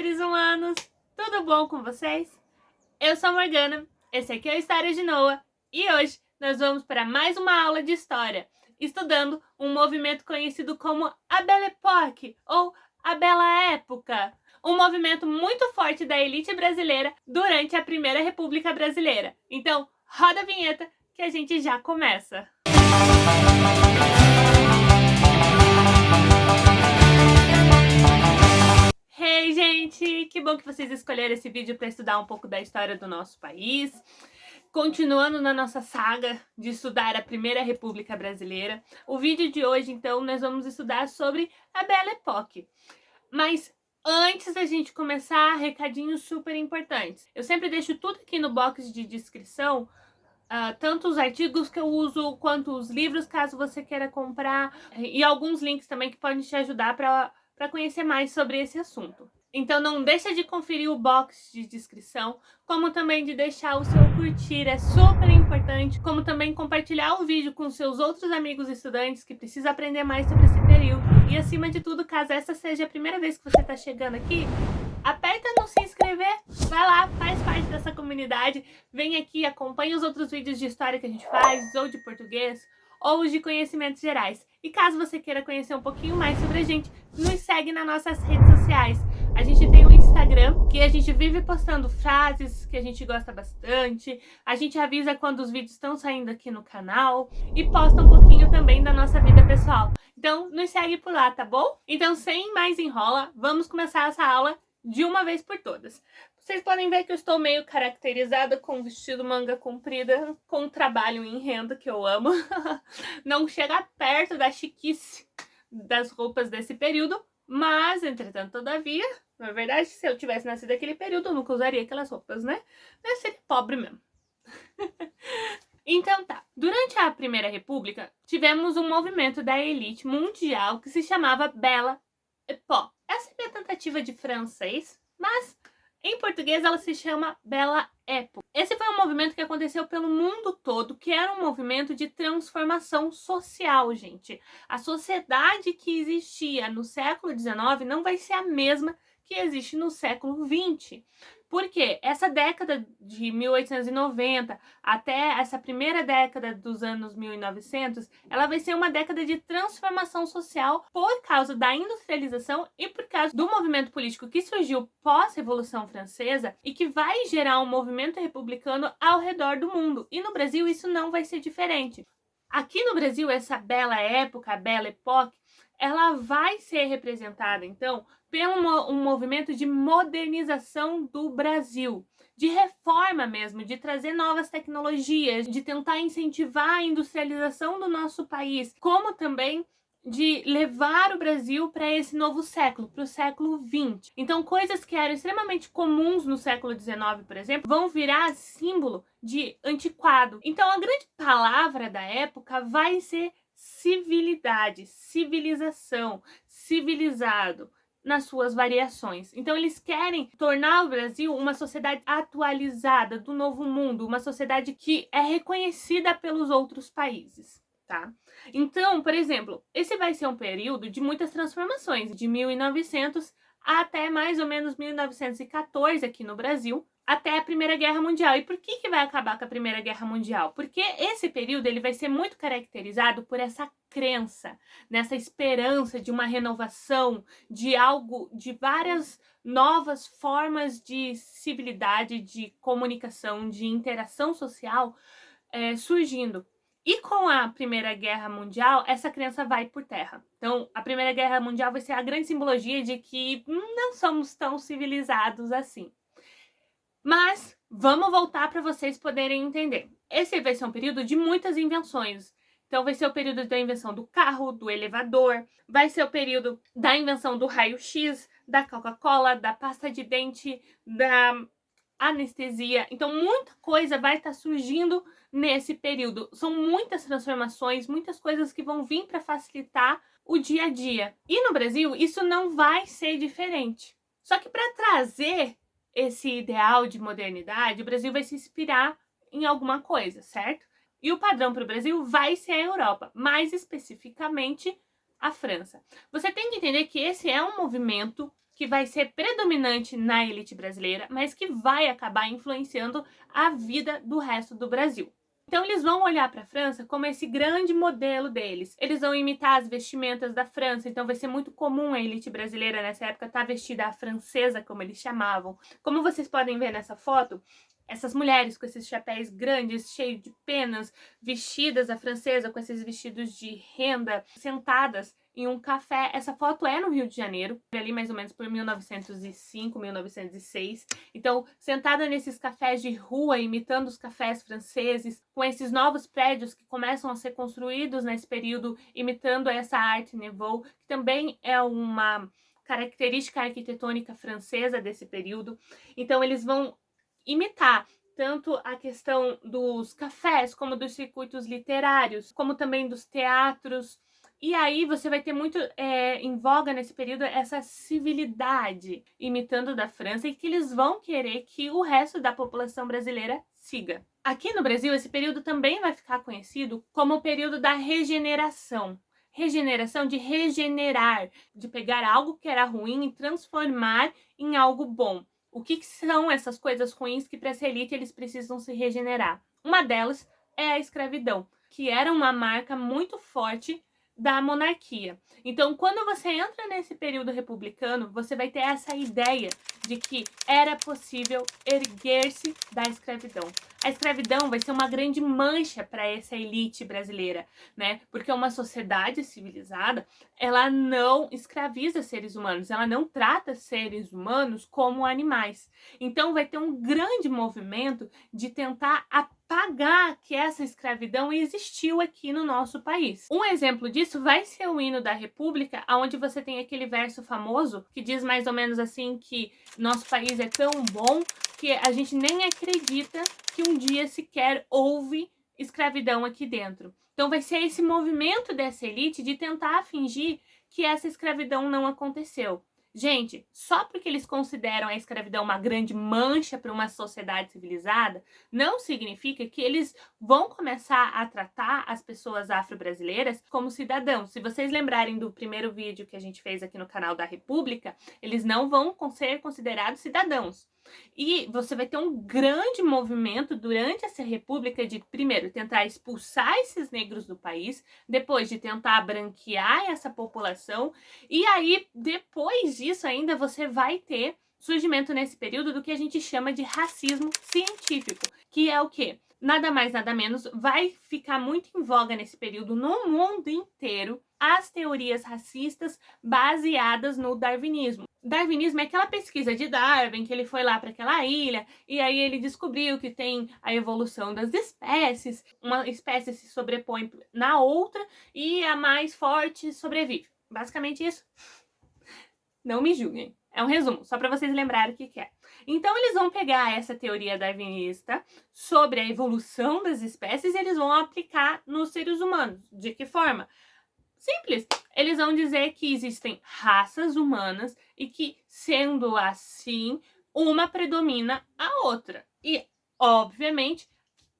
seres humanos! Tudo bom com vocês? Eu sou a Morgana, esse aqui é o História de Noah e hoje nós vamos para mais uma aula de História, estudando um movimento conhecido como a Belle Époque ou a Bela Época, um movimento muito forte da elite brasileira durante a Primeira República Brasileira. Então, roda a vinheta que a gente já começa! Hey, gente! Que bom que vocês escolheram esse vídeo para estudar um pouco da história do nosso país. Continuando na nossa saga de estudar a Primeira República Brasileira, o vídeo de hoje, então, nós vamos estudar sobre a Belle Époque. Mas antes da gente começar, recadinhos super importantes. Eu sempre deixo tudo aqui no box de descrição, tanto os artigos que eu uso, quanto os livros, caso você queira comprar, e alguns links também que podem te ajudar para conhecer mais sobre esse assunto. Então não deixa de conferir o box de descrição, como também de deixar o seu curtir, é super importante, como também compartilhar o vídeo com seus outros amigos estudantes que precisam aprender mais sobre esse período. E acima de tudo, caso essa seja a primeira vez que você está chegando aqui, aperta no se inscrever, vai lá, faz parte dessa comunidade, vem aqui, acompanha os outros vídeos de história que a gente faz, ou de português, ou de conhecimentos gerais. E caso você queira conhecer um pouquinho mais sobre a gente, nos segue nas nossas redes sociais. A gente tem o Instagram, que a gente vive postando frases que a gente gosta bastante, a gente avisa quando os vídeos estão saindo aqui no canal e posta um pouquinho também da nossa vida pessoal. Então, nos segue por lá, tá bom? Então, sem mais enrola, vamos começar essa aula de uma vez por todas. Vocês podem ver que eu estou meio caracterizada com um vestido manga comprida, com um trabalho em renda que eu amo. Não chega perto da chiquice das roupas desse período, mas, entretanto, todavia, na verdade, se eu tivesse nascido naquele período, eu nunca usaria aquelas roupas, né? Eu seria pobre mesmo. Então tá, durante a Primeira República, tivemos um movimento da elite mundial que se chamava Belle Époque. Essa é a tentativa de francês, mas em português ela se chama Belle Époque. Esse foi um movimento que aconteceu pelo mundo todo, que era um movimento de transformação social, gente. A sociedade que existia no século XIX não vai ser a mesma que existe no século XX. Porque essa década de 1890 até essa primeira década dos anos 1900, ela vai ser uma década de transformação social por causa da industrialização e por causa do movimento político que surgiu pós-Revolução Francesa e que vai gerar um movimento republicano ao redor do mundo. E no Brasil isso não vai ser diferente. Aqui no Brasil, essa bela época, a Belle Époque, ela vai ser representada, então, pelo um movimento de modernização do Brasil, de reforma mesmo, de trazer novas tecnologias, de tentar incentivar a industrialização do nosso país, como também de levar o Brasil para esse novo século, para o século XX. Então, coisas que eram extremamente comuns no século XIX, por exemplo, vão virar símbolo de antiquado. Então, a grande palavra da época vai ser civilidade, civilização, civilizado, nas suas variações. Então eles querem tornar o Brasil uma sociedade atualizada do novo mundo, uma sociedade que é reconhecida pelos outros países, tá? Então, por exemplo, esse vai ser um período de muitas transformações, de 1900 até mais ou menos 1914 aqui no Brasil, até a Primeira Guerra Mundial. E por que vai acabar com a Primeira Guerra Mundial? Porque esse período ele vai ser muito caracterizado por essa crença, nessa esperança de uma renovação, de algo, de várias novas formas de civilidade, de comunicação, de interação social surgindo. E com a Primeira Guerra Mundial, essa crença vai por terra. Então, a Primeira Guerra Mundial vai ser a grande simbologia de que não somos tão civilizados assim. Mas vamos voltar para vocês poderem entender. Esse vai ser um período de muitas invenções. Então vai ser o período da invenção do carro, do elevador, vai ser o período da invenção do raio-x, da Coca-Cola, da pasta de dente, da anestesia. Então muita coisa vai estar surgindo nesse período. São muitas transformações, muitas coisas que vão vir para facilitar o dia a dia. E no Brasil isso não vai ser diferente. Só que para trazer esse ideal de modernidade, o Brasil vai se inspirar em alguma coisa, certo? E o padrão para o Brasil vai ser a Europa, mais especificamente a França. Você tem que entender que esse é um movimento que vai ser predominante na elite brasileira, mas que vai acabar influenciando a vida do resto do Brasil. Então eles vão olhar para a França como esse grande modelo deles. Eles vão imitar as vestimentas da França, então vai ser muito comum a elite brasileira nessa época estar vestida à francesa, como eles chamavam. Como vocês podem ver nessa foto, essas mulheres com esses chapéus grandes, cheios de penas, vestidas à francesa, com esses vestidos de renda, sentadas em um café. Essa foto é no Rio de Janeiro, ali mais ou menos por 1905, 1906. Então, sentada nesses cafés de rua, imitando os cafés franceses, com esses novos prédios que começam a ser construídos nesse período, imitando essa Art Nouveau, que também é uma característica arquitetônica francesa desse período. Então, eles vão imitar tanto a questão dos cafés, como dos circuitos literários, como também dos teatros. E aí você vai ter muito em voga nesse período essa civilidade imitando da França e que eles vão querer que o resto da população brasileira siga. Aqui no Brasil, esse período também vai ficar conhecido como o período da regeneração. Regeneração de regenerar, de pegar algo que era ruim e transformar em algo bom. O que são essas coisas ruins que para essa elite eles precisam se regenerar? Uma delas é a escravidão, que era uma marca muito forte da monarquia. Então, quando você entra nesse período republicano, você vai ter essa ideia de que era possível erguer-se da escravidão. A escravidão vai ser uma grande mancha para essa elite brasileira, né? Porque uma sociedade civilizada, ela não escraviza seres humanos, ela não trata seres humanos como animais. Então, vai ter um grande movimento de tentar apagar que essa escravidão existiu aqui no nosso país. Um exemplo disso vai ser o hino da República, onde você tem aquele verso famoso que diz mais ou menos assim que nosso país é tão bom que a gente nem acredita que um dia sequer houve escravidão aqui dentro. Então vai ser esse movimento dessa elite de tentar fingir que essa escravidão não aconteceu. Gente, só porque eles consideram a escravidão uma grande mancha para uma sociedade civilizada, não significa que eles vão começar a tratar as pessoas afro-brasileiras como cidadãos. Se vocês lembrarem do primeiro vídeo que a gente fez aqui no canal da República, eles não vão ser considerados cidadãos. E você vai ter um grande movimento durante essa república de, primeiro, tentar expulsar esses negros do país, depois de tentar branquear essa população, e aí, depois disso ainda, você vai ter surgimento nesse período do que a gente chama de racismo científico, que é o quê? Nada mais, nada menos, vai ficar muito em voga nesse período no mundo inteiro as teorias racistas baseadas no darwinismo. Darwinismo é aquela pesquisa de Darwin, que ele foi lá para aquela ilha e aí ele descobriu que tem a evolução das espécies, uma espécie se sobrepõe na outra e a mais forte sobrevive. Basicamente isso. Não me julguem. É um resumo, só para vocês lembrarem o que é. Então, eles vão pegar essa teoria darwinista sobre a evolução das espécies e eles vão aplicar nos seres humanos. De que forma? Simples. Eles vão dizer que existem raças humanas e que, sendo assim, uma predomina a outra. E, obviamente,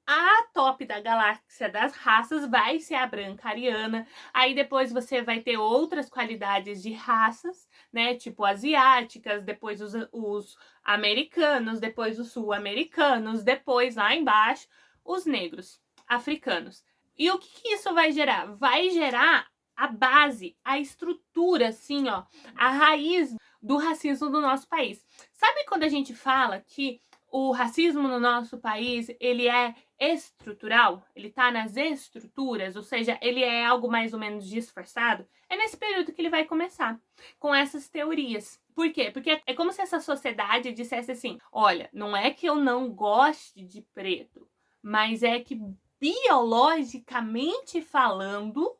a top da galáxia das raças vai ser a branca ariana. Aí depois você vai ter outras qualidades de raças, né? Tipo asiáticas, depois os americanos, depois os sul-americanos, depois lá embaixo os negros, africanos. E o que isso vai gerar? Vai gerar a base, a estrutura, assim, ó, a raiz do racismo do nosso país. Sabe quando a gente fala que o racismo no nosso país, ele é estrutural, ele tá nas estruturas, ou seja, ele é algo mais ou menos disfarçado? É nesse período que ele vai começar, com essas teorias. Por quê? Porque é como se essa sociedade dissesse assim, olha, não é que eu não goste de preto, mas é que biologicamente falando,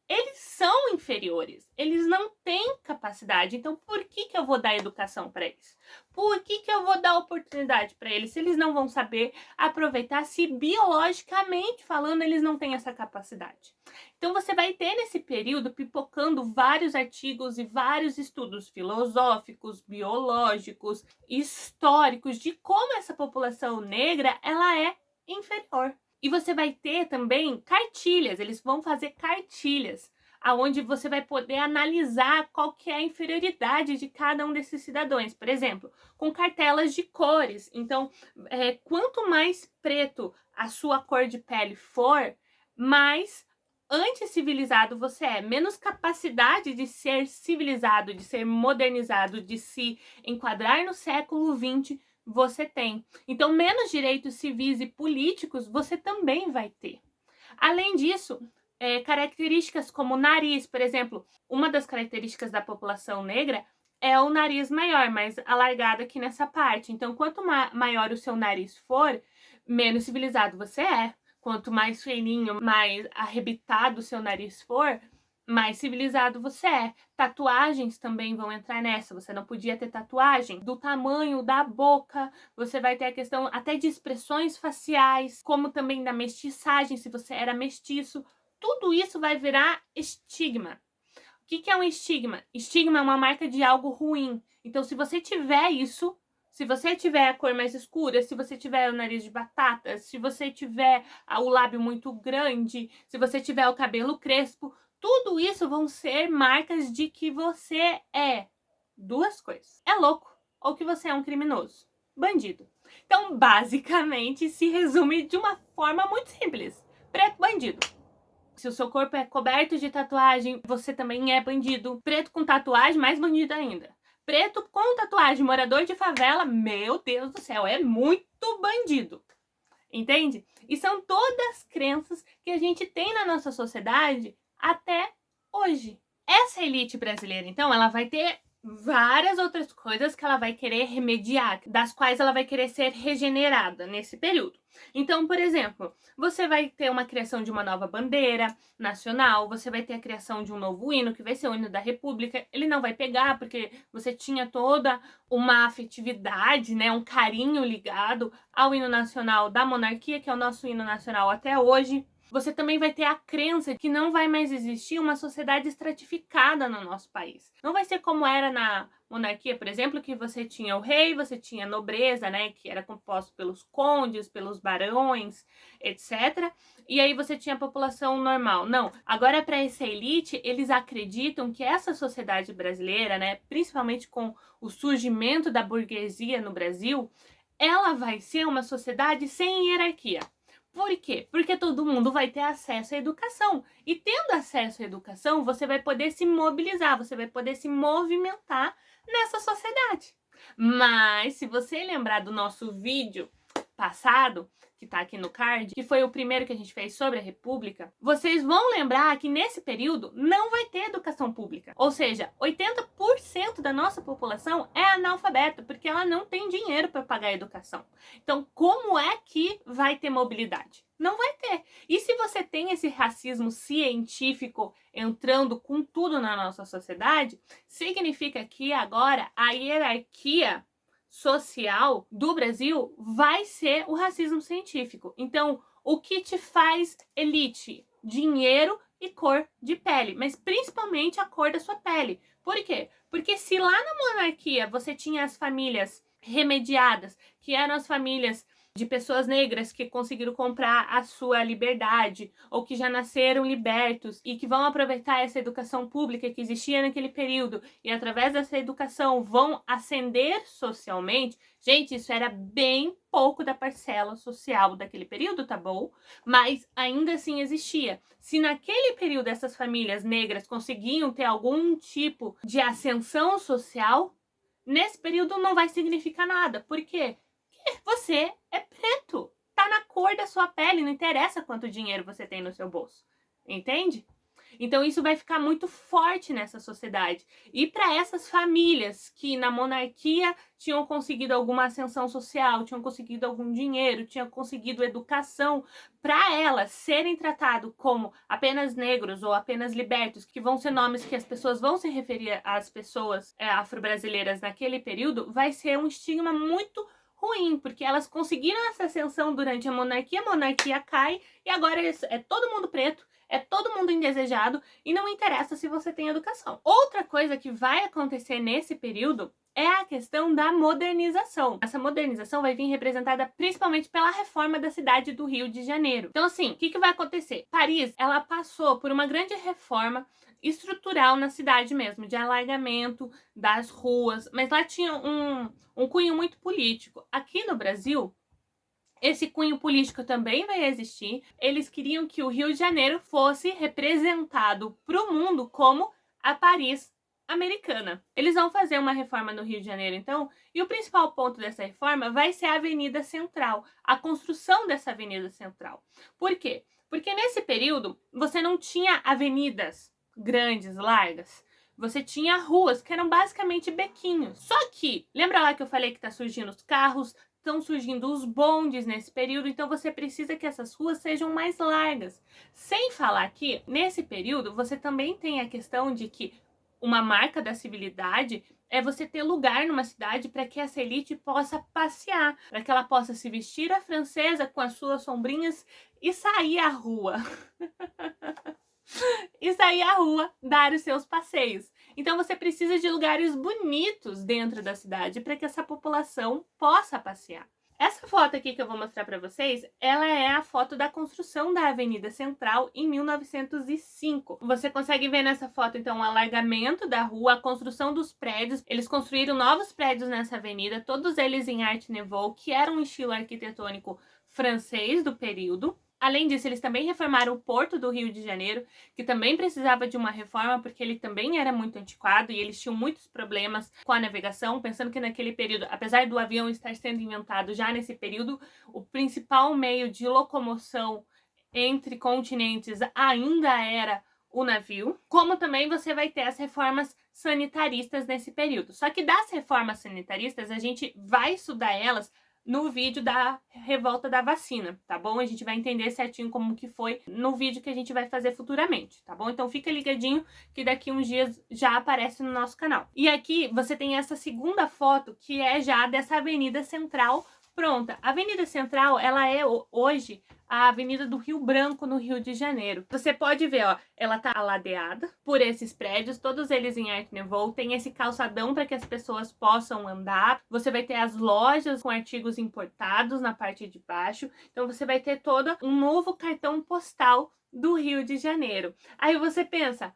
eles são inferiores, eles não têm capacidade. Então, por que eu vou dar educação para eles? Por que eu vou dar oportunidade para eles se eles não vão saber aproveitar, se biologicamente falando eles não têm essa capacidade? Então, você vai ter nesse período pipocando vários artigos e vários estudos filosóficos, biológicos, históricos de como essa população negra ela é inferior. E você vai ter também cartilhas, eles vão fazer cartilhas aonde você vai poder analisar qual que é a inferioridade de cada um desses cidadãos. Por exemplo, com cartelas de cores. Então, quanto mais preto a sua cor de pele for, mais anticivilizado você é, menos capacidade de ser civilizado, de ser modernizado, de se enquadrar no século XX você tem. Então, menos direitos civis e políticos você também vai ter. Além disso, características como nariz, por exemplo, uma das características da população negra é o nariz maior, mais alargado aqui nessa parte. Então, quanto maior o seu nariz for, menos civilizado você é. Quanto mais fininho, mais arrebitado o seu nariz for, mais civilizado você é. Tatuagens também vão entrar nessa. Você não podia ter tatuagem do tamanho da boca. Você vai ter a questão até de expressões faciais, como também da mestiçagem, se você era mestiço. Tudo isso vai virar estigma. O que é um estigma? Estigma é uma marca de algo ruim. Então, se você tiver isso, se você tiver a cor mais escura, se você tiver o nariz de batata, se você tiver o lábio muito grande, se você tiver o cabelo crespo, tudo isso vão ser marcas de que você é duas coisas. É louco ou que você é um criminoso, bandido. Então, basicamente, se resume de uma forma muito simples. Preto, bandido. Se o seu corpo é coberto de tatuagem, você também é bandido. Preto com tatuagem, mais bandido ainda. Preto com tatuagem, morador de favela, meu Deus do céu, é muito bandido. Entende? E são todas crenças que a gente tem na nossa sociedade até hoje. Essa elite brasileira, então, ela vai ter várias outras coisas que ela vai querer remediar, das quais ela vai querer ser regenerada nesse período. Então, por exemplo, você vai ter uma criação de uma nova bandeira nacional, você vai ter a criação de um novo hino, que vai ser o hino da República. Ele não vai pegar, porque você tinha toda uma afetividade, né, um carinho ligado ao hino nacional da monarquia, que é o nosso hino nacional até hoje. Você também vai ter a crença que não vai mais existir uma sociedade estratificada no nosso país. Não vai ser como era na monarquia, por exemplo, que você tinha o rei, você tinha a nobreza, né, que era composto pelos condes, pelos barões, etc. E aí você tinha a população normal. Não, agora para essa elite, eles acreditam que essa sociedade brasileira, né, principalmente com o surgimento da burguesia no Brasil, ela vai ser uma sociedade sem hierarquia. Por quê? Porque todo mundo vai ter acesso à educação. E tendo acesso à educação, você vai poder se mobilizar, você vai poder se movimentar nessa sociedade. Mas, se você lembrar do nosso vídeo passado, que tá aqui no card, que foi o primeiro que a gente fez sobre a República, vocês vão lembrar que nesse período não vai ter educação pública. Ou seja, 80% da nossa população é analfabeta, porque ela não tem dinheiro para pagar a educação. Então, como é que vai ter mobilidade? Não vai ter. E se você tem esse racismo científico entrando com tudo na nossa sociedade, significa que agora a hierarquia social do Brasil vai ser o racismo científico. Então, o que te faz elite? Dinheiro e cor de pele, mas principalmente a cor da sua pele. Por quê? Porque se lá na monarquia você tinha as famílias remediadas, que eram as famílias de pessoas negras que conseguiram comprar a sua liberdade ou que já nasceram libertos e que vão aproveitar essa educação pública que existia naquele período e através dessa educação vão ascender socialmente. Gente, isso era bem pouco da parcela social daquele período, tá bom? Mas ainda assim existia. Se naquele período essas famílias negras conseguiam ter algum tipo de ascensão social, nesse período não vai significar nada. Por quê? Porque você é preto. Tá na cor da sua pele, não interessa quanto dinheiro você tem no seu bolso. Entende? Então isso vai ficar muito forte nessa sociedade. E para essas famílias que na monarquia tinham conseguido alguma ascensão social, tinham conseguido algum dinheiro, tinham conseguido educação, para elas serem tratados como apenas negros ou apenas libertos, que vão ser nomes que as pessoas vão se referir às pessoas afro-brasileiras naquele período, vai ser um estigma muito ruim, porque elas conseguiram essa ascensão durante a monarquia cai e agora é todo mundo preto, é todo mundo indesejado e não interessa se você tem educação. Outra coisa que vai acontecer nesse período é a questão da modernização. Essa modernização vai vir representada principalmente pela reforma da cidade do Rio de Janeiro. Então, assim, o que vai acontecer? Paris, ela passou por uma grande reforma estrutural na cidade mesmo, de alargamento das ruas, mas lá tinha um cunho muito político. Aqui no Brasil, esse cunho político também vai existir. Eles queriam que o Rio de Janeiro fosse representado para o mundo como a Paris americana. Eles vão fazer uma reforma no Rio de Janeiro, então, e o principal ponto dessa reforma vai ser a Avenida Central, a construção dessa Avenida Central. Por quê? Porque nesse período você não tinha avenidas grandes, largas. Você tinha ruas que eram basicamente bequinhos. Só que, lembra lá que eu falei que tá surgindo os carros, estão surgindo os bondes nesse período, então você precisa que essas ruas sejam mais largas. Sem falar que, nesse período, você também tem a questão de que uma marca da civilidade é você ter lugar numa cidade para que essa elite possa passear, para que ela possa se vestir à francesa com as suas sombrinhas e sair à rua. E sair à rua, dar os seus passeios. Então você precisa de lugares bonitos dentro da cidade para que essa população possa passear. Essa foto aqui que eu vou mostrar para vocês, ela é a foto da construção da Avenida Central em 1905. Você consegue ver nessa foto, então, o alargamento da rua, a construção dos prédios. Eles construíram novos prédios nessa avenida, todos eles em Art Nouveau, que era um estilo arquitetônico francês do período. Além disso, eles também reformaram o Porto do Rio de Janeiro, que também precisava de uma reforma, porque ele também era muito antiquado e eles tinham muitos problemas com a navegação, pensando que naquele período, apesar do avião estar sendo inventado já nesse período, o principal meio de locomoção entre continentes ainda era o navio. Como também você vai ter as reformas sanitaristas nesse período. Só que das reformas sanitaristas, a gente vai estudar elas no vídeo da revolta da vacina, tá bom? A gente vai entender certinho como que foi no vídeo que a gente vai fazer futuramente, tá bom? Então fica ligadinho que daqui uns dias já aparece no nosso canal. E aqui você tem essa segunda foto que é já dessa Avenida Central pronta. A Avenida Central, ela é hoje a Avenida do Rio Branco, no Rio de Janeiro. Você pode ver, ó, ela tá aladeada por esses prédios, todos eles em Art Nouveau, tem esse calçadão para que as pessoas possam andar. Você vai ter as lojas com artigos importados na parte de baixo. Então você vai ter todo um novo cartão postal do Rio de Janeiro. Aí você pensa,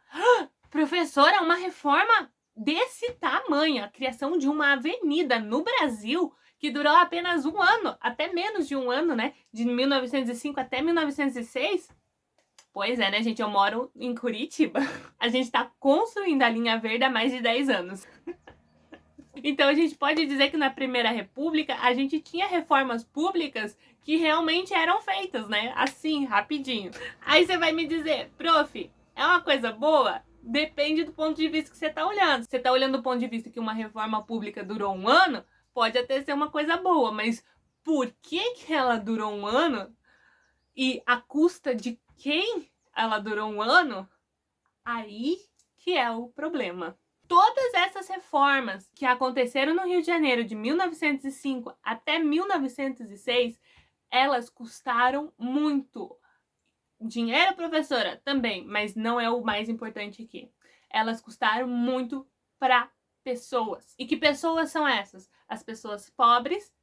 professora, uma reforma desse tamanho, a criação de uma avenida no Brasil que durou apenas um ano, até menos de um ano, né? De 1905 até 1906. Pois é, né, gente? Eu moro em Curitiba. A gente tá construindo a linha verde há mais de 10 anos. Então a gente pode dizer que na Primeira República a gente tinha reformas públicas que realmente eram feitas, né? Assim, rapidinho. Aí você vai me dizer, prof, é uma coisa boa? Depende do ponto de vista que você tá olhando. Se você tá olhando do ponto de vista que uma reforma pública durou um ano, pode até ser uma coisa boa, mas por que ela durou um ano? E a custa de quem ela durou um ano? Aí que é o problema. Todas essas reformas que aconteceram no Rio de Janeiro de 1905 até 1906, elas custaram muito. Dinheiro, professora? Também, mas não é o mais importante aqui. Elas custaram muito para pessoas. E que pessoas são essas? As pessoas pobres,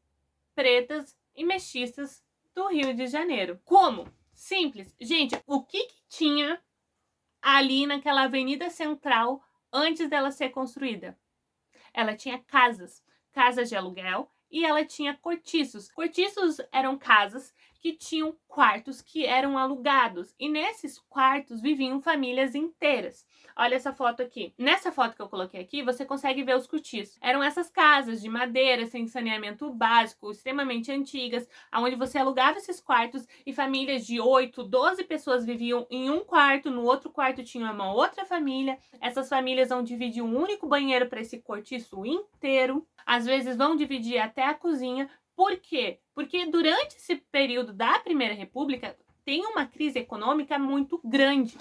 pretas e mestiças do Rio de Janeiro. Como? Simples. Gente, o que tinha ali naquela Avenida Central antes dela ser construída? Ela tinha casas de aluguel, e ela tinha cortiços. Cortiços eram casas que tinham quartos que eram alugados, e nesses quartos viviam famílias inteiras. Olha essa foto aqui. Nessa foto que eu coloquei aqui, você consegue ver os cortiços. Eram essas casas de madeira, sem saneamento básico, extremamente antigas, onde você alugava esses quartos e famílias de 8, 12 pessoas viviam em um quarto, no outro quarto tinha uma outra família. Essas famílias vão dividir um único banheiro para esse cortiço inteiro. Às vezes vão dividir até a cozinha. Por quê? Porque durante esse período da Primeira República tem uma crise econômica muito grande.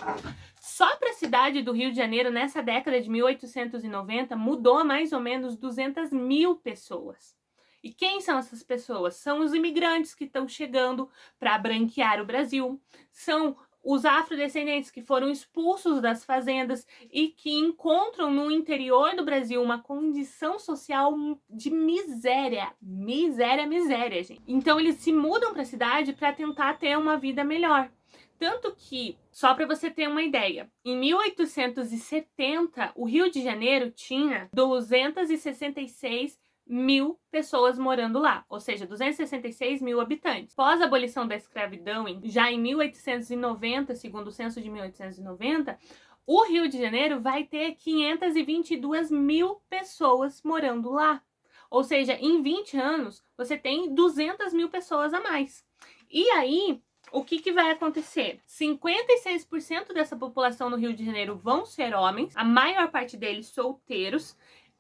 Só para a cidade do Rio de Janeiro, nessa década de 1890, mudou mais ou menos 200 mil pessoas. E quem são essas pessoas? São os imigrantes que estão chegando para branquear o Brasil, são os afrodescendentes que foram expulsos das fazendas e que encontram no interior do Brasil uma condição social de miséria, miséria, gente. Então eles se mudam para a cidade para tentar ter uma vida melhor. Tanto que, só para você ter uma ideia, em 1870, o Rio de Janeiro tinha 266 mil pessoas morando lá, ou seja, 266 mil habitantes. Após a abolição da escravidão, já em 1890, segundo o censo de 1890, o Rio de Janeiro vai ter 522 mil pessoas morando lá. Ou seja, em 20 anos, você tem 200 mil pessoas a mais. E aí, o que vai acontecer? 56% dessa população no Rio de Janeiro vão ser homens, a maior parte deles solteiros,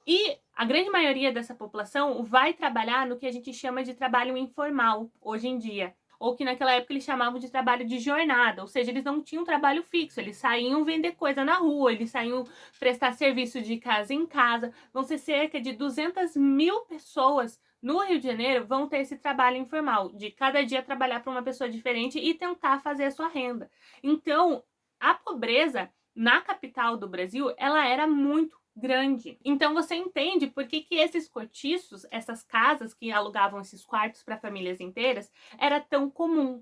e a grande maioria dessa população vai trabalhar no que a gente chama de trabalho informal, hoje em dia. Ou que naquela época eles chamavam de trabalho de jornada, ou seja, eles não tinham trabalho fixo, eles saíam vender coisa na rua, eles saíam prestar serviço de casa em casa. Vão ser cerca de 200 mil pessoas no Rio de Janeiro vão ter esse trabalho informal, de cada dia trabalhar para uma pessoa diferente e tentar fazer a sua renda. Então, a pobreza na capital do Brasil, ela era muito grande. Então você entende por que esses cortiços, essas casas que alugavam esses quartos para famílias inteiras, era tão comum.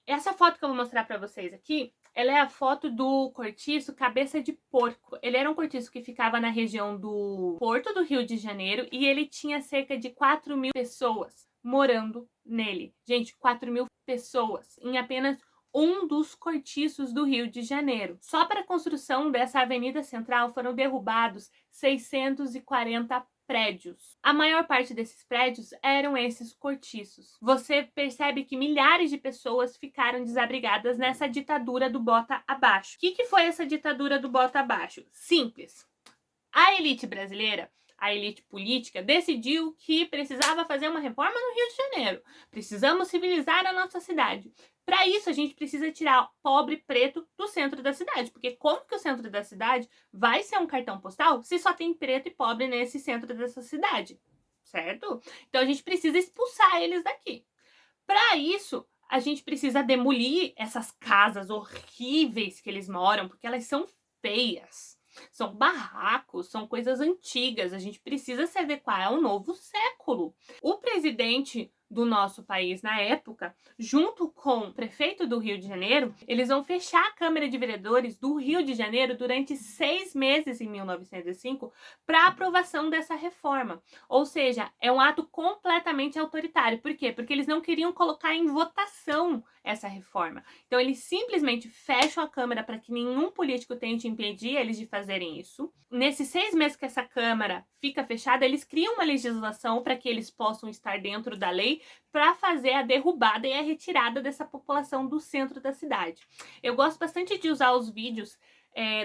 Essa foto que eu vou mostrar para vocês aqui, ela é a foto do cortiço Cabeça de Porco. Ele era um cortiço que ficava na região do Porto do Rio de Janeiro e ele tinha cerca de 4 mil pessoas morando nele. Gente, 4 mil pessoas em apenas um dos cortiços do Rio de Janeiro. Só para a construção dessa avenida central foram derrubados 640 prédios. A maior parte desses prédios eram esses cortiços. Você percebe que milhares de pessoas ficaram desabrigadas nessa ditadura do bota abaixo. O que foi essa ditadura do bota abaixo? Simples. A elite brasileira, a elite política, decidiu que precisava fazer uma reforma no Rio de Janeiro. Precisamos civilizar a nossa cidade. Para isso, a gente precisa tirar o pobre preto do centro da cidade, porque como que o centro da cidade vai ser um cartão postal se só tem preto e pobre nesse centro dessa cidade, certo? Então, a gente precisa expulsar eles daqui. Para isso, a gente precisa demolir essas casas horríveis que eles moram, porque elas são feias. São barracos, são coisas antigas, a gente precisa se adequar ao novo século. O presidente do nosso país na época, junto com o prefeito do Rio de Janeiro, eles vão fechar a Câmara de Vereadores do Rio de Janeiro durante 6 meses em 1905 para aprovação dessa reforma. Ou seja, é um ato completamente autoritário. Por quê? Porque eles não queriam colocar em votação essa reforma. Então, eles simplesmente fecham a Câmara para que nenhum político tente impedir eles de fazerem isso. Nesses 6 meses que essa Câmara fica fechada, eles criam uma legislação para que eles possam estar dentro da lei para fazer a derrubada e a retirada dessa população do centro da cidade. Eu gosto bastante de usar os vídeos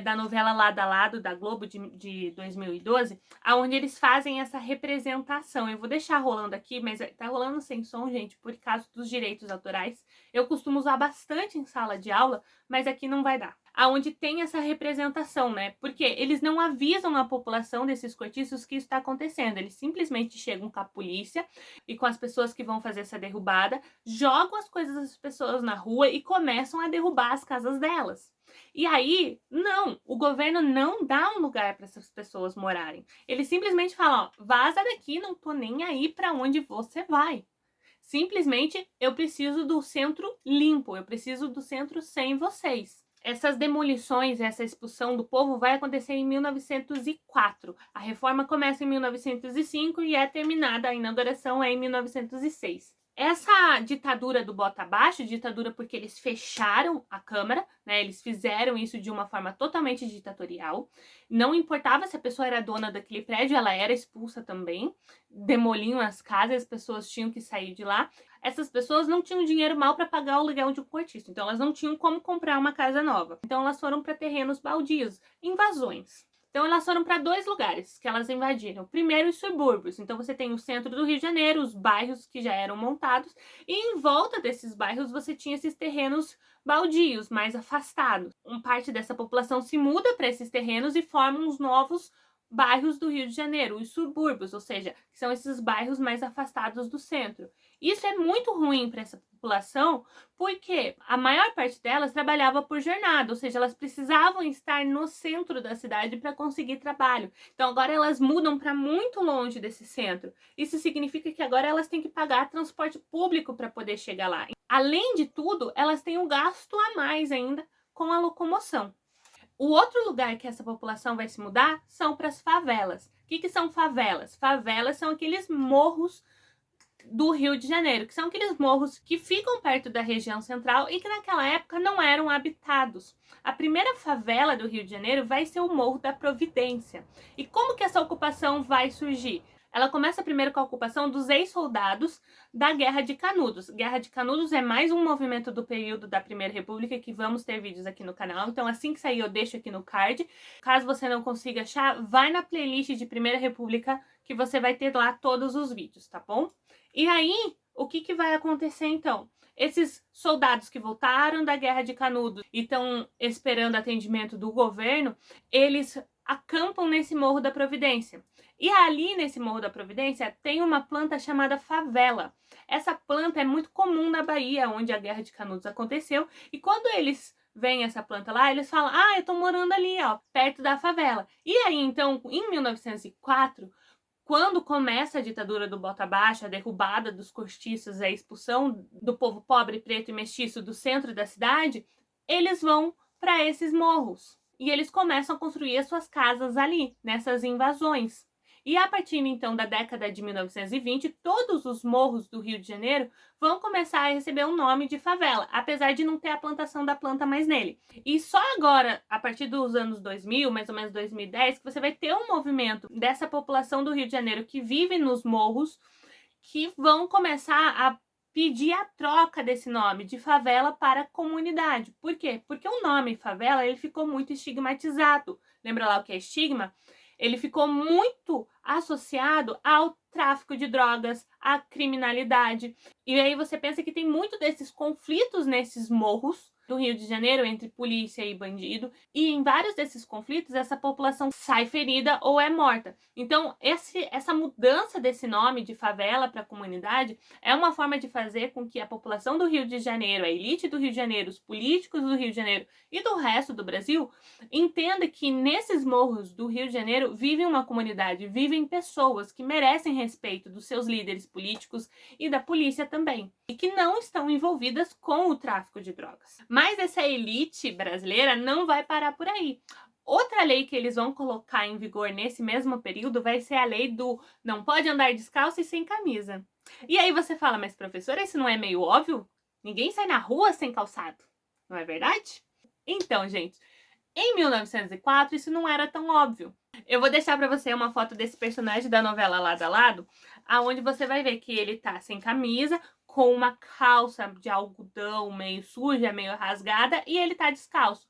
da novela Lado a Lado, da Globo, de 2012, onde eles fazem essa representação. Eu vou deixar rolando aqui, mas tá rolando sem som, gente, por causa dos direitos autorais. Eu costumo usar bastante em sala de aula, mas aqui não vai dar. Aonde tem essa representação, né? Porque eles não avisam a população desses cortiços que isso está acontecendo. Eles simplesmente chegam com a polícia e com as pessoas que vão fazer essa derrubada, jogam as coisas das pessoas na rua e começam a derrubar as casas delas. E aí, não, o governo não dá um lugar para essas pessoas morarem. Eles simplesmente falam, ó, vaza daqui, não tô nem aí para onde você vai. Simplesmente, eu preciso do centro limpo, eu preciso do centro sem vocês. Essas demolições, essa expulsão do povo vai acontecer em 1904. A reforma começa em 1905 e é terminada, a inauguração é em 1906. Essa ditadura do bota abaixo, ditadura porque eles fecharam a Câmara, né? Eles fizeram isso de uma forma totalmente ditatorial. Não importava se a pessoa era dona daquele prédio, ela era expulsa também. Demoliam as casas, as pessoas tinham que sair de lá. Essas pessoas não tinham dinheiro mal para pagar o aluguel de um cortiço, então elas não tinham como comprar uma casa nova. Então elas foram para terrenos baldios, invasões. Então elas foram para 2 lugares que elas invadiram. Primeiro, os subúrbios. Então você tem o centro do Rio de Janeiro, os bairros que já eram montados, e em volta desses bairros você tinha esses terrenos baldios, mais afastados. Parte dessa população se muda para esses terrenos e forma uns novos bairros do Rio de Janeiro, os subúrbios, ou seja, que são esses bairros mais afastados do centro. Isso é muito ruim para essa população, porque a maior parte delas trabalhava por jornada, ou seja, elas precisavam estar no centro da cidade para conseguir trabalho. Então agora elas mudam para muito longe desse centro. Isso significa que agora elas têm que pagar transporte público para poder chegar lá. Além de tudo, elas têm um gasto a mais ainda com a locomoção. O outro lugar que essa população vai se mudar são para as favelas. O que são favelas? Favelas são aqueles morros do Rio de Janeiro, que são aqueles morros que ficam perto da região central e que naquela época não eram habitados. A primeira favela do Rio de Janeiro vai ser o Morro da Providência. E como que essa ocupação vai surgir? Ela começa primeiro com a ocupação dos ex-soldados da Guerra de Canudos. Guerra de Canudos é mais um movimento do período da Primeira República que vamos ter vídeos aqui no canal. Então assim que sair eu deixo aqui no card. Caso você não consiga achar, vai na playlist de Primeira República que você vai ter lá todos os vídeos, tá bom? E aí, o que vai acontecer então? Esses soldados que voltaram da Guerra de Canudos e estão esperando atendimento do governo, eles acampam nesse Morro da Providência. E ali nesse Morro da Providência tem uma planta chamada favela. Essa planta é muito comum na Bahia, onde a Guerra de Canudos aconteceu, e quando eles veem essa planta lá, eles falam: "Ah, eu tô morando ali, ó, perto da favela". E aí, então, em 1904, quando começa a ditadura do bota abaixo, a derrubada dos cortiços, a expulsão do povo pobre, preto e mestiço do centro da cidade, eles vão para esses morros. E eles começam a construir as suas casas ali, nessas invasões. E a partir então da década de 1920, todos os morros do Rio de Janeiro vão começar a receber o nome de favela, apesar de não ter a plantação da planta mais nele. E só agora, a partir dos anos 2000, mais ou menos 2010, que você vai ter um movimento dessa população do Rio de Janeiro que vive nos morros, que vão começar a pedir a troca desse nome de favela para comunidade. Por quê? Porque o nome favela ele ficou muito estigmatizado. Lembra lá o que é estigma? Ele ficou muito associado ao tráfico de drogas, à criminalidade. E aí você pensa que tem muito desses conflitos nesses morros do Rio de Janeiro entre polícia e bandido, e em vários desses conflitos essa população sai ferida ou é morta. Então essa mudança desse nome de favela para comunidade é uma forma de fazer com que a população do Rio de Janeiro, a elite do Rio de Janeiro, os políticos do Rio de Janeiro e do resto do Brasil entenda que nesses morros do Rio de Janeiro vive uma comunidade, vivem pessoas que merecem respeito dos seus líderes políticos e da polícia também, e que não estão envolvidas com o tráfico de drogas. Mas essa elite brasileira não vai parar por aí. Outra lei que eles vão colocar em vigor nesse mesmo período vai ser a lei do não pode andar descalço e sem camisa. E aí você fala, mas professora, isso não é meio óbvio? Ninguém sai na rua sem calçado, não é verdade? Então, gente, em 1904 isso não era tão óbvio. Eu vou deixar para você uma foto desse personagem da novela Lado a Lado, aonde você vai ver que ele tá sem camisa, com uma calça de algodão meio suja, meio rasgada, e ele tá descalço.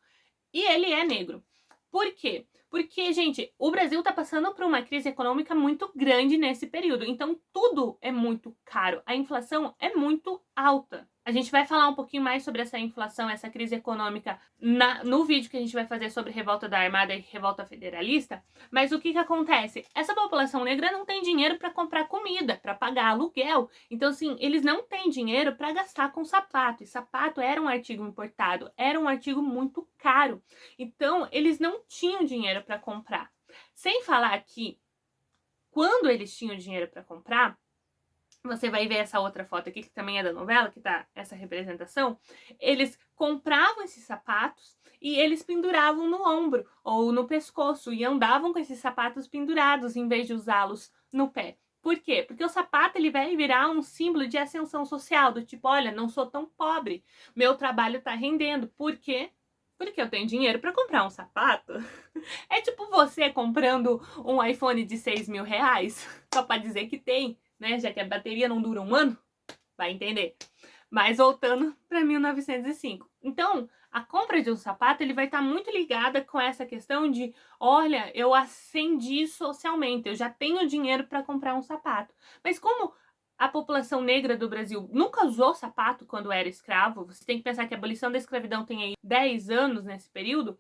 E ele é negro. Por quê? Porque, gente, o Brasil tá passando por uma crise econômica muito grande nesse período. Então, tudo é muito caro. A inflação é muito alta. A gente vai falar um pouquinho mais sobre essa inflação, essa crise econômica no vídeo que a gente vai fazer sobre revolta da Armada e revolta federalista. Mas o que acontece? Essa população negra não tem dinheiro para comprar comida, para pagar aluguel. Então, assim, eles não têm dinheiro para gastar com sapato. E sapato era um artigo importado, era um artigo muito caro. Então, eles não tinham dinheiro para comprar. Sem falar que, quando eles tinham dinheiro para comprar, você vai ver essa outra foto aqui, que também é da novela, que tá essa representação. Eles compravam esses sapatos e eles penduravam no ombro ou no pescoço e andavam com esses sapatos pendurados em vez de usá-los no pé. Por quê? Porque o sapato ele vai virar um símbolo de ascensão social, do tipo, olha, não sou tão pobre, meu trabalho tá rendendo. Por quê? Porque eu tenho dinheiro para comprar um sapato. É tipo você comprando um iPhone de 6 mil reais, só para dizer que tem, né? Já que a bateria não dura um ano, vai entender. Mas voltando para 1905. Então, a compra de um sapato ele vai estar muito ligada com essa questão de, olha, eu ascendi socialmente, eu já tenho dinheiro para comprar um sapato. Mas como a população negra do Brasil nunca usou sapato quando era escravo, você tem que pensar que a abolição da escravidão tem aí 10 anos nesse período,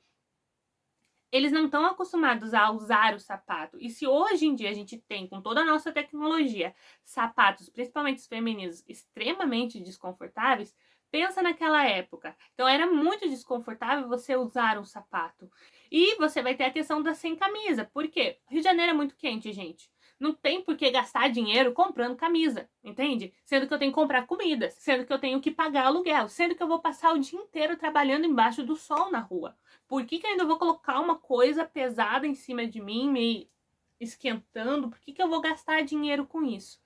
eles não estão acostumados a usar o sapato. E se hoje em dia a gente tem, com toda a nossa tecnologia, sapatos, principalmente os femininos, extremamente desconfortáveis, pensa naquela época. Então era muito desconfortável você usar um sapato. E você vai ter a questão da sem camisa. Por quê? Rio de Janeiro é muito quente, gente. Não tem por que gastar dinheiro comprando camisa, entende? Sendo que eu tenho que comprar comida, sendo que eu tenho que pagar aluguel, sendo que eu vou passar o dia inteiro trabalhando embaixo do sol na rua. Por que eu ainda vou colocar uma coisa pesada em cima de mim, me esquentando? Por que eu vou gastar dinheiro com isso?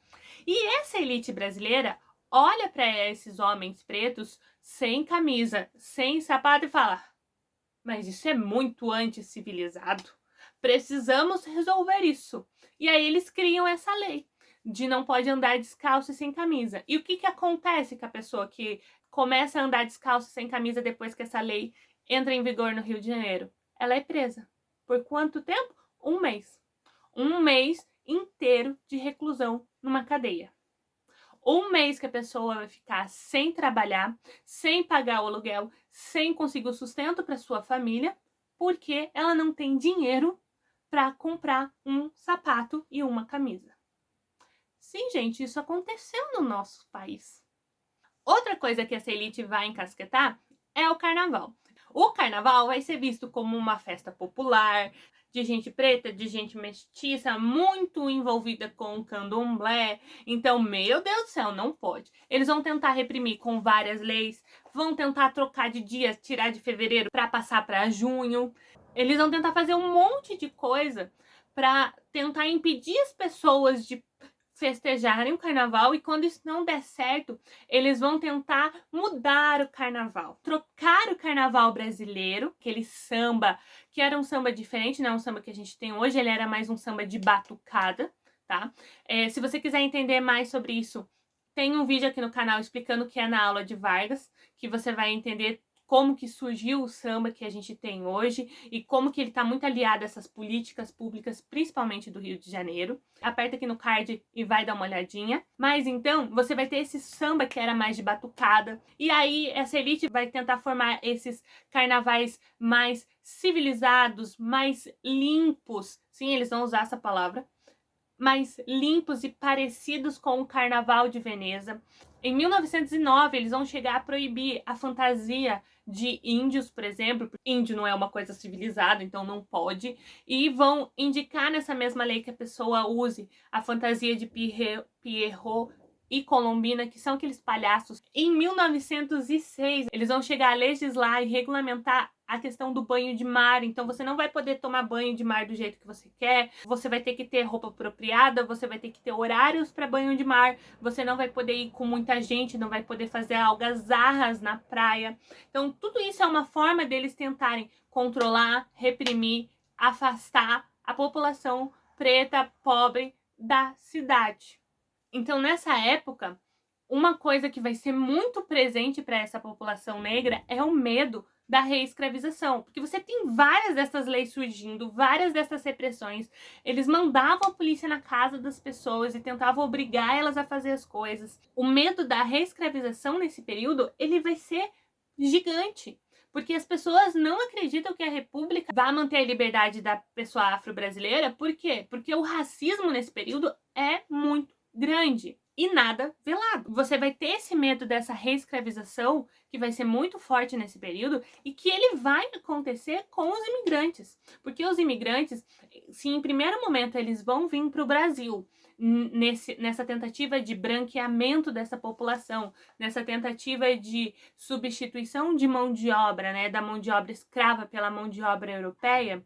E essa elite brasileira olha para esses homens pretos sem camisa, sem sapato e fala: mas isso é muito anti-civilizado. Precisamos resolver isso. E aí eles criam essa lei de não pode andar descalço e sem camisa. E o que acontece com a pessoa que começa a andar descalço e sem camisa depois que essa lei entra em vigor no Rio de Janeiro? Ela é presa. Por quanto tempo? 1 mês. 1 mês inteiro de reclusão numa cadeia. 1 mês que a pessoa vai ficar sem trabalhar, sem pagar o aluguel, sem conseguir o sustento para sua família, porque ela não tem dinheiro para comprar um sapato e uma camisa. Sim, gente, isso aconteceu no nosso país. Outra coisa que essa elite vai encasquetar é o carnaval. O carnaval vai ser visto como uma festa popular, de gente preta, de gente mestiça, muito envolvida com o candomblé. Então, meu Deus do céu, não pode. Eles vão tentar reprimir com várias leis, vão tentar trocar de dia, tirar de fevereiro para passar para junho. Eles vão tentar fazer um monte de coisa para tentar impedir as pessoas de festejarem o carnaval, e quando isso não der certo, eles vão tentar mudar o carnaval, trocar o carnaval brasileiro, aquele samba que era um samba diferente, não é um samba que a gente tem hoje, ele era mais um samba de batucada, tá? Se você quiser entender mais sobre isso, tem um vídeo aqui no canal explicando o que é na aula de Vargas, que você vai entender como que surgiu o samba que a gente tem hoje e como que ele está muito aliado a essas políticas públicas, principalmente do Rio de Janeiro. Aperta aqui no card e vai dar uma olhadinha. Mas então, você vai ter esse samba que era mais de batucada, e aí essa elite vai tentar formar esses carnavais mais civilizados, mais limpos. Sim, eles vão usar essa palavra. Mais limpos e parecidos com o Carnaval de Veneza. Em 1909, eles vão chegar a proibir a fantasia de índios, por exemplo. Índio não é uma coisa civilizada, então não pode. E vão indicar nessa mesma lei que a pessoa use a fantasia de Pierrot e Colombina, que são aqueles palhaços. Em 1906, eles vão chegar a legislar e regulamentar a questão do banho de mar. Então você não vai poder tomar banho de mar do jeito que você quer, você vai ter que ter roupa apropriada, você vai ter que ter horários para banho de mar, você não vai poder ir com muita gente, não vai poder fazer algazarras na praia. Então tudo isso é uma forma deles tentarem controlar, reprimir, afastar a população preta, pobre da cidade. Então nessa época, uma coisa que vai ser muito presente para essa população negra é o medo da reescravização, porque você tem várias dessas leis surgindo, várias dessas repressões. Eles mandavam a polícia na casa das pessoas e tentavam obrigar elas a fazer as coisas. O medo da reescravização nesse período, ele vai ser gigante, porque as pessoas não acreditam que a República vai manter a liberdade da pessoa afro-brasileira. Por quê? Porque o racismo nesse período é muito grande e nada velado. Você vai ter esse medo dessa reescravização, que vai ser muito forte nesse período, e que ele vai acontecer com os imigrantes. Porque os imigrantes, se em primeiro momento eles vão vir para o Brasil, nessa tentativa de branqueamento dessa população, nessa tentativa de substituição de mão de obra, né, da mão de obra escrava pela mão de obra europeia,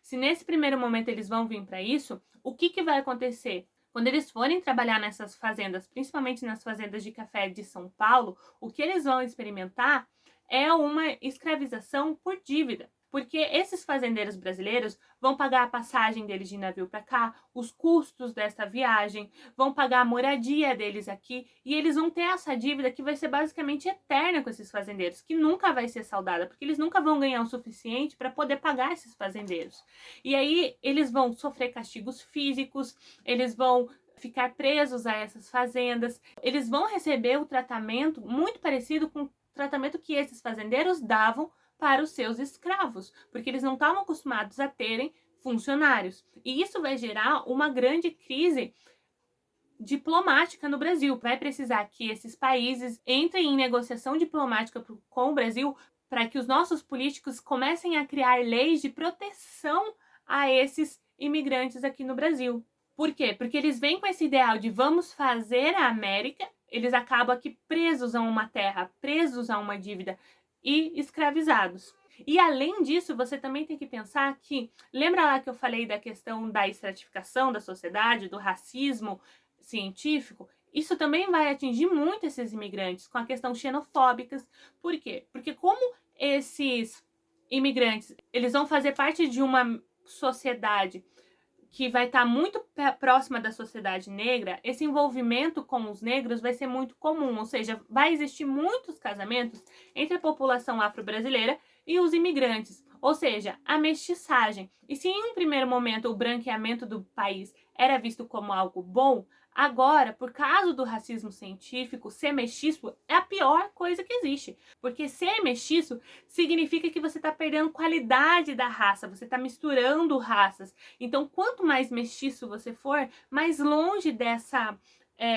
se nesse primeiro momento eles vão vir para isso, o que vai acontecer? Quando eles forem trabalhar nessas fazendas, principalmente nas fazendas de café de São Paulo, o que eles vão experimentar é uma escravização por dívida. Porque esses fazendeiros brasileiros vão pagar a passagem deles de navio para cá, os custos dessa viagem, vão pagar a moradia deles aqui, e eles vão ter essa dívida que vai ser basicamente eterna com esses fazendeiros, que nunca vai ser saldada, porque eles nunca vão ganhar o suficiente para poder pagar esses fazendeiros. E aí eles vão sofrer castigos físicos, eles vão ficar presos a essas fazendas, eles vão receber o tratamento muito parecido com o tratamento que esses fazendeiros davam para os seus escravos, porque eles não estavam acostumados a terem funcionários. E isso vai gerar uma grande crise diplomática no Brasil. Vai precisar que esses países entrem em negociação diplomática com o Brasil para que os nossos políticos comecem a criar leis de proteção a esses imigrantes aqui no Brasil. Por quê? Porque eles vêm com esse ideal de vamos fazer a América, eles acabam aqui presos a uma terra, presos a uma dívida e escravizados. E além disso, você também tem que pensar que, lembra lá que eu falei da questão da estratificação da sociedade, do racismo científico? Isso também vai atingir muito esses imigrantes com a questão xenofóbicas. Por quê? Porque como esses imigrantes, eles vão fazer parte de uma sociedade que vai estar muito próxima da sociedade negra, esse envolvimento com os negros vai ser muito comum, ou seja, vai existir muitos casamentos entre a população afro-brasileira e os imigrantes, ou seja, a mestiçagem. E se em um primeiro momento o branqueamento do país era visto como algo bom, agora, por causa do racismo científico, ser mestiço é a pior coisa que existe. Porque ser mestiço significa que você está perdendo qualidade da raça, você está misturando raças. Então, quanto mais mestiço você for, mais longe dessa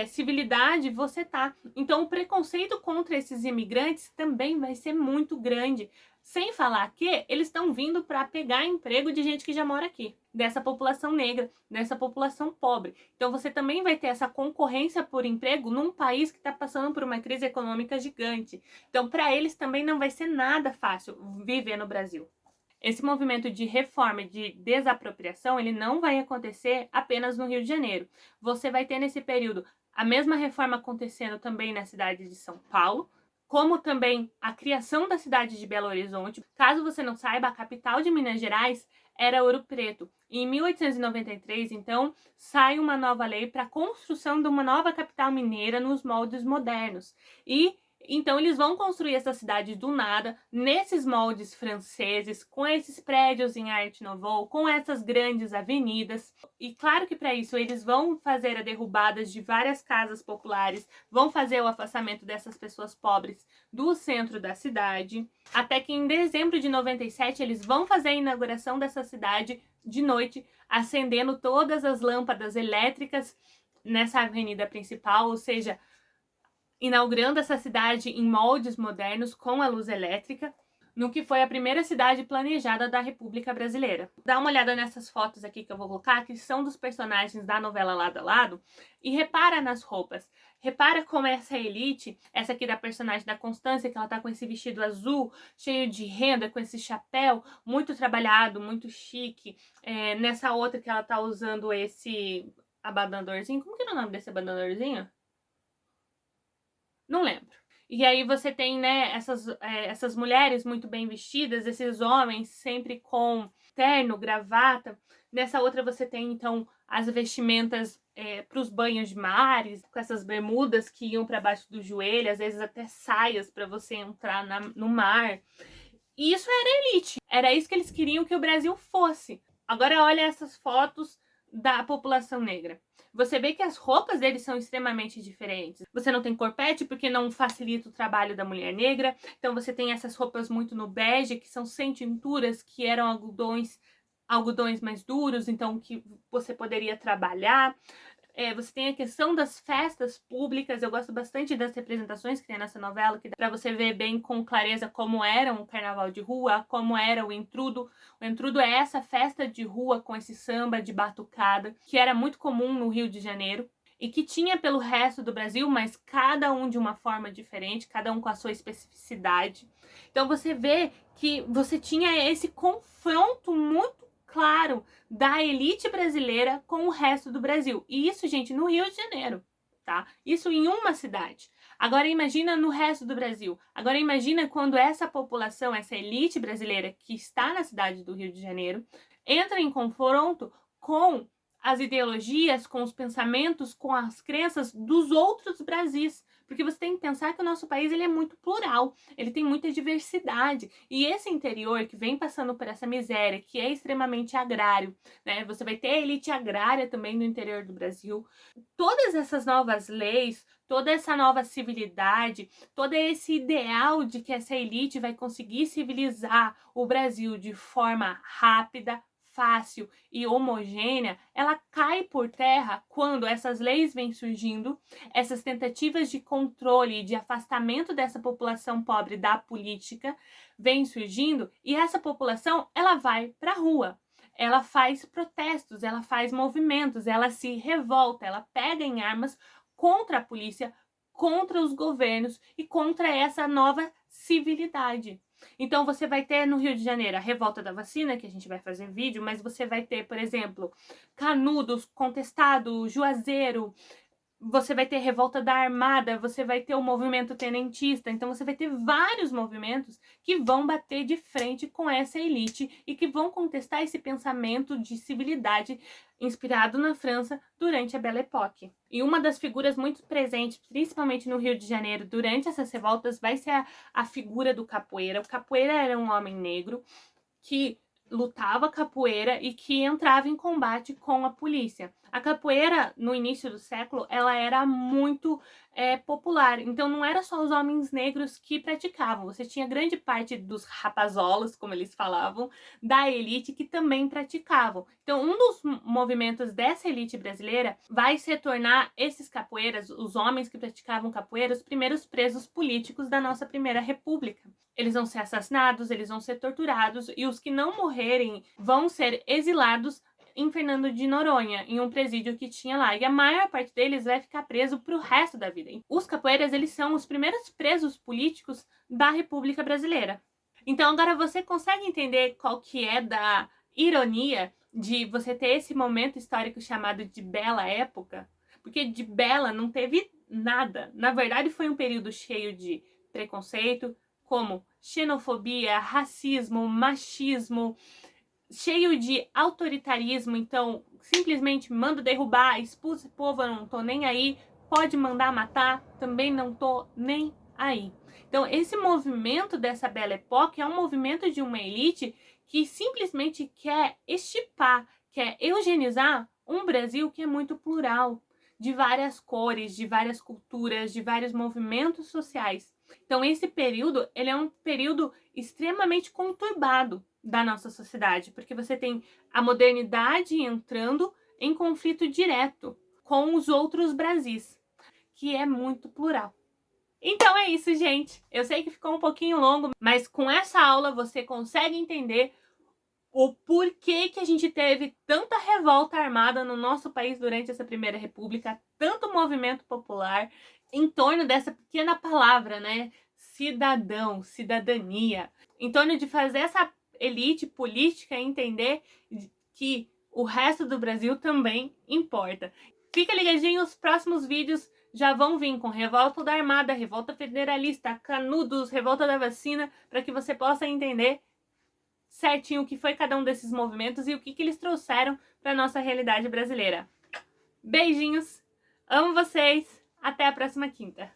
civilidade você tá. Então, o preconceito contra esses imigrantes também vai ser muito grande. Sem falar que eles estão vindo para pegar emprego de gente que já mora aqui, dessa população negra, dessa população pobre. Então você também vai ter essa concorrência por emprego num país que está passando por uma crise econômica gigante. Então para eles também não vai ser nada fácil viver no Brasil. Esse movimento de reforma e de desapropriação, ele não vai acontecer apenas no Rio de Janeiro. Você vai ter nesse período a mesma reforma acontecendo também na cidade de São Paulo, como também a criação da cidade de Belo Horizonte. Caso você não saiba, a capital de Minas Gerais era Ouro Preto. E em 1893, então, sai uma nova lei para a construção de uma nova capital mineira nos moldes modernos. E então eles vão construir essa cidade do nada, nesses moldes franceses, com esses prédios em Art Nouveau, com essas grandes avenidas. E claro que para isso eles vão fazer a derrubada de várias casas populares, vão fazer o afastamento dessas pessoas pobres do centro da cidade, até que em dezembro de 97 eles vão fazer a inauguração dessa cidade de noite, acendendo todas as lâmpadas elétricas nessa avenida principal, ou seja, inaugurando essa cidade em moldes modernos com a luz elétrica, no que foi a primeira cidade planejada da República Brasileira. Dá uma olhada nessas fotos aqui que eu vou colocar, que são dos personagens da novela Lado a Lado, e repara nas roupas. Repara como essa elite, essa aqui da personagem da Constância, que ela tá com esse vestido azul, cheio de renda, com esse chapéu, muito trabalhado, muito chique. Nessa outra que ela tá usando esse abanadorzinho. Como que é o nome desse abanadorzinho? Não lembro. E aí você tem, né, essas mulheres muito bem vestidas, esses homens sempre com terno, gravata. Nessa outra você tem, então, as vestimentas para os banhos de mares, com essas bermudas que iam para baixo do joelho, às vezes até saias para você entrar no mar. E isso era elite. Era isso que eles queriam que o Brasil fosse. Agora olha essas fotos da população negra. Você vê que as roupas deles são extremamente diferentes. Você não tem corpete porque não facilita o trabalho da mulher negra. Então você tem essas roupas muito no bege, que são sem tinturas, que eram algodões mais duros, então que você poderia trabalhar. Você tem a questão das festas públicas. Eu gosto bastante das representações que tem nessa novela, que dá pra você ver bem com clareza como era um carnaval de rua, como era o entrudo. O entrudo é essa festa de rua com esse samba de batucada, que era muito comum no Rio de Janeiro e que tinha pelo resto do Brasil, mas cada um de uma forma diferente, cada um com a sua especificidade. Então você vê que você tinha esse confronto muito claro da elite brasileira com o resto do Brasil. E isso, gente, no Rio de Janeiro, tá? Isso em uma cidade. Agora imagina no resto do Brasil. Agora imagina quando essa população, essa elite brasileira que está na cidade do Rio de Janeiro, entra em confronto com as ideologias, com os pensamentos, com as crenças dos outros Brasis. Porque você tem que pensar que o nosso país ele é muito plural, ele tem muita diversidade. E esse interior que vem passando por essa miséria, que é extremamente agrário, né? Você vai ter a elite agrária também no interior do Brasil. Todas essas novas leis, toda essa nova civilidade, todo esse ideal de que essa elite vai conseguir civilizar o Brasil de forma rápida, fácil e homogênea, ela cai por terra quando essas leis vêm surgindo, essas tentativas de controle e de afastamento dessa população pobre da política vêm surgindo, e essa população ela vai para a rua. Ela faz protestos, ela faz movimentos, ela se revolta, ela pega em armas contra a polícia, contra os governos e contra essa nova civilidade. Então você vai ter no Rio de Janeiro a revolta da vacina, que a gente vai fazer vídeo, mas você vai ter, por exemplo, Canudos, Contestado, Juazeiro, você vai ter revolta da Armada, você vai ter o movimento tenentista, então você vai ter vários movimentos que vão bater de frente com essa elite e que vão contestar esse pensamento de civilidade inspirado na França durante a Belle Époque. E uma das figuras muito presentes, principalmente no Rio de Janeiro, durante essas revoltas, vai ser a figura do capoeira. O capoeira era um homem negro que lutava capoeira e que entrava em combate com a polícia. A capoeira, no início do século, ela era muito popular. Então, não era só os homens negros que praticavam. Você tinha grande parte dos rapazolos, como eles falavam, da elite que também praticavam. Então, um dos movimentos dessa elite brasileira vai se tornar esses capoeiras, os homens que praticavam capoeira, os primeiros presos políticos da nossa Primeira República. Eles vão ser assassinados, eles vão ser torturados, e os que não morrerem vão ser exilados em Fernando de Noronha, em um presídio que tinha lá. E a maior parte deles vai ficar preso pro resto da vida. Os capoeiras, eles são os primeiros presos políticos da República Brasileira. Então agora você consegue entender qual que é da ironia de você ter esse momento histórico chamado de Bela Época? Porque de Bela não teve nada. Na verdade, foi um período cheio de preconceito, como xenofobia, racismo, machismo, cheio de autoritarismo. Então simplesmente manda derrubar, expulsa o povo, eu não tô nem aí, pode mandar matar, também não tô nem aí. Então esse movimento dessa Belle Époque é um movimento de uma elite que simplesmente quer extirpar, quer eugenizar um Brasil que é muito plural, de várias cores, de várias culturas, de vários movimentos sociais. Então esse período, ele é um período extremamente conturbado da nossa sociedade, porque você tem a modernidade entrando em conflito direto com os outros Brasis, que é muito plural. Então é isso, gente. Eu sei que ficou um pouquinho longo, mas com essa aula você consegue entender o porquê que a gente teve tanta revolta armada no nosso país durante essa Primeira República, tanto movimento popular em torno dessa pequena palavra, né? Cidadão, cidadania, em torno de fazer essa elite política entender que o resto do Brasil também importa. Fica ligadinho, os próximos vídeos já vão vir com revolta da Armada, revolta federalista, Canudos, revolta da vacina, para que você possa entender certinho o que foi cada um desses movimentos e o que eles trouxeram para nossa realidade brasileira. Beijinhos, amo vocês, até a próxima quinta.